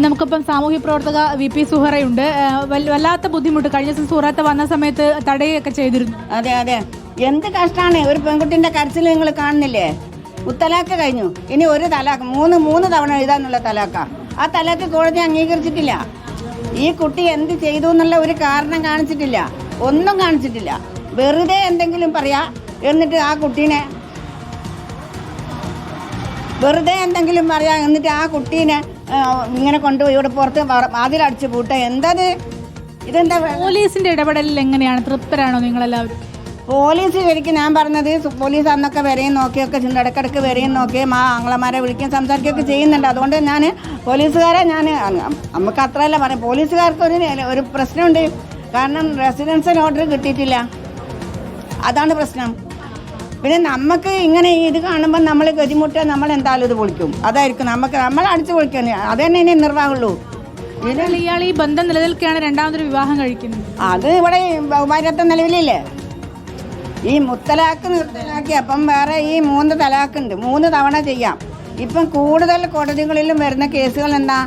നമുക്കിപ്പം സാമൂഹ്യ പ്രവർത്തക VP സുഹറയുണ്ട്. വല്ലാത്ത ബുദ്ധിമുട്ട്. കഴിഞ്ഞ ദിവസം സുഹറത്ത് വന്ന സമയത്ത് തടയുകയൊക്കെ ചെയ്തിരുന്നു. അതെ അതെ, എന്ത് കഷ്ടമാണ്. ഒരു പെൺകുട്ടിന്റെ കരച്ചിൽ നിങ്ങൾ കാണുന്നില്ലേ? മുത്തലാക്ക് കഴിഞ്ഞു, ഇനി ഒരു തലാക്ക് മൂന്ന് തവണ എഴുതാനുള്ള തലാക്ക. ആ തലാക്ക് കോടതി അംഗീകരിച്ചിട്ടില്ല. ഈ കുട്ടി എന്ത് ചെയ്തു എന്നുള്ള ഒരു കാരണം കാണിച്ചിട്ടില്ല, ഒന്നും കാണിച്ചിട്ടില്ല. വെറുതെ എന്തെങ്കിലും പറയാ, എന്നിട്ട് ആ കുട്ടീനെ ഇങ്ങനെ കൊണ്ടുപോയി ഇവിടെ പുറത്ത് അതിലടിച്ച് പൂട്ട. എന്തത്? ഇതെന്താ? പോലീസിന്റെ ഇടപെടലിൽ എങ്ങനെയാണ്? തൃപ്തരാണോ നിങ്ങളെല്ലാവരും? പോലീസ് ശരിക്കും ഞാൻ പറഞ്ഞത്, പോലീസ് അന്നൊക്കെ വരെയും നോക്കിയൊക്കെ ഇടയ്ക്കിടയ്ക്ക് വരെയും നോക്കിയും ആങ്ങളമാരെ വിളിക്കുകയും സംസാരിക്കുകയൊക്കെ ചെയ്യുന്നുണ്ട്. അതുകൊണ്ട് ഞാൻ പോലീസുകാരെ നമുക്ക് അത്രയല്ല പറയാം. പോലീസുകാർക്ക് ഒരു പ്രശ്നമുണ്ട്. കാരണം റെസിഡൻഷ്യൽ ഓർഡർ കിട്ടിയിട്ടില്ല, അതാണ് പ്രശ്നം. പിന്നെ നമുക്ക് ഇങ്ങനെ ഇത് കാണുമ്പോൾ നമ്മൾ ഗതിമുട്ട, നമ്മൾ എന്തായാലും ഇത് പൊളിക്കും. അതായിരിക്കും നമ്മൾ അടിച്ചു പൊളിക്കാൻ. അത് തന്നെ ഇനി നിർവാഹമുള്ളൂ. ഇയാൾ ഈ ബന്ധം നിലനിൽക്കുകയാണ് രണ്ടാമതൊരു വിവാഹം കഴിക്കുന്നത്. അത് ഇവിടെ ബഹുമാനത്തെ നിലവിലില്ലേ? ഈ മുത്തലാക്ക് നിർത്തലാക്കി അപ്പം വേറെ ഈ 3 തലാക്കുണ്ട്, 3 തവണ ചെയ്യാം. ഇപ്പം കൂടുതൽ കോടതികളിലും വരുന്ന കേസുകൾ എന്താ?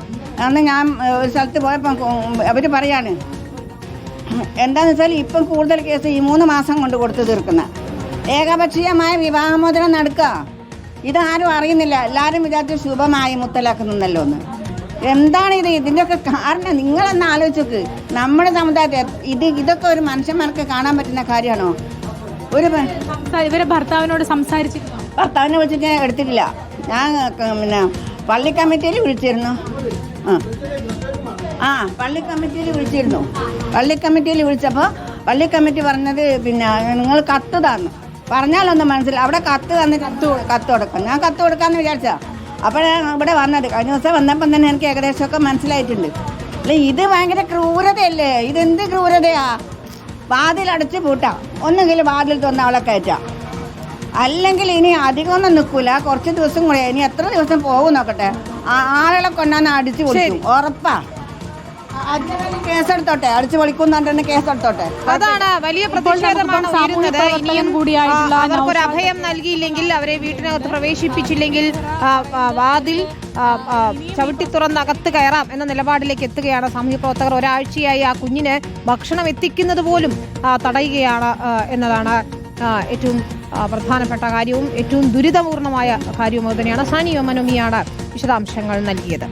അന്ന് ഞാൻ ഒരു സ്ഥലത്ത് പോയപ്പം അവർ പറയാണ് എന്താണെന്ന് വെച്ചാൽ ഇപ്പം കൂടുതൽ കേസ് ഈ 3 മാസം കൊണ്ട് കൊടുത്തു തീർക്കുന്ന ഏകപക്ഷീയമായ വിവാഹമോചനം നടക്കുക. ഇതാരും അറിയുന്നില്ല. എല്ലാവരും വിചാരിച്ച് ശുഭമായി മുത്തലാക്ക് നിന്നല്ലോ എന്ന്. എന്താണ് ഇത്? ഇതിൻ്റെയൊക്കെ കാരണം നിങ്ങളെന്ന് ആലോചിച്ചോക്ക്. നമ്മുടെ സമുദായത്തിൽ ഇതൊക്കെ ഒരു മനുഷ്യന്മാർക്ക് കാണാൻ പറ്റുന്ന കാര്യമാണോ? ഇവരെ ഭർത്താവിനോട് സംസാരിച്ചിരുന്നു? ഭർത്താവിനെ വിളിച്ചിട്ട് എടുത്തിട്ടില്ല. ഞാൻ പിന്നെ പള്ളി കമ്മിറ്റിയിൽ വിളിച്ചിരുന്നു. പള്ളി കമ്മിറ്റിയിൽ വിളിച്ചപ്പോൾ പള്ളി കമ്മിറ്റി പറഞ്ഞത് പിന്നെ നിങ്ങൾ കത്ത് തന്നു പറഞ്ഞാലൊന്നും മനസ്സിലായി. അവിടെ കത്ത് തന്നിട്ട് കത്ത് കൊടുക്കാം. ഞാൻ കത്ത് കൊടുക്കാമെന്ന് വിചാരിച്ചാ. അപ്പോഴാണ് ഇവിടെ വന്നത്. കഴിഞ്ഞ ദിവസം വന്നപ്പം തന്നെ എനിക്ക് ഏകദേശമൊക്കെ മനസ്സിലായിട്ടുണ്ട്. അല്ല, ഇത് ഭയങ്കര ക്രൂരതയല്ലേ? ഇതെന്ത് ക്രൂരതയാ? വാതിലടച്ച് പൂട്ടാം, ഒന്നുകിൽ വാതിൽ തുറന്ന് അവളെ കയറ്റാം. അല്ലെങ്കിൽ ഇനി അധികമൊന്നും നിൽക്കൂല, കുറച്ച് ദിവസം കൂടെ. ഇനി എത്ര ദിവസം പോകും നോക്കട്ടെ. ആളുകളെ കൊണ്ടാന്ന് അടിച്ചു പൊളിക്കും, ഉറപ്പാ. കേസെടുത്തോട്ടെ, അടിച്ചു പൊളിക്കുന്നുണ്ടെന്ന് കേസെടുത്തോട്ടെ. അതാണ് വലിയ പ്രതിഷേധമാണ് ഉയരുന്നത്. ഇനിയും അവർക്കൊരു അഭയം നൽകിയില്ലെങ്കിൽ, അവരെ വീട്ടിനകത്ത് പ്രവേശിപ്പിച്ചില്ലെങ്കിൽ വാതിൽ ചവിട്ടി തുറന്ന് അകത്ത് കയറാം എന്ന നിലപാടിലേക്ക് എത്തുകയാണ് സാമൂഹ്യ പ്രവർത്തകർ. ഒരാഴ്ചയായി ആ കുഞ്ഞിന് ഭക്ഷണം എത്തിക്കുന്നത് പോലും തടയുകയാണ് എന്നതാണ് ഏറ്റവും പ്രധാനപ്പെട്ട കാര്യവും ഏറ്റവും ദുരിതപൂർണമായ കാര്യവും. അത് തന്നെയാണ്. സാനിയോ മനോമിയാണ് വിശദാംശങ്ങൾ നൽകിയത്.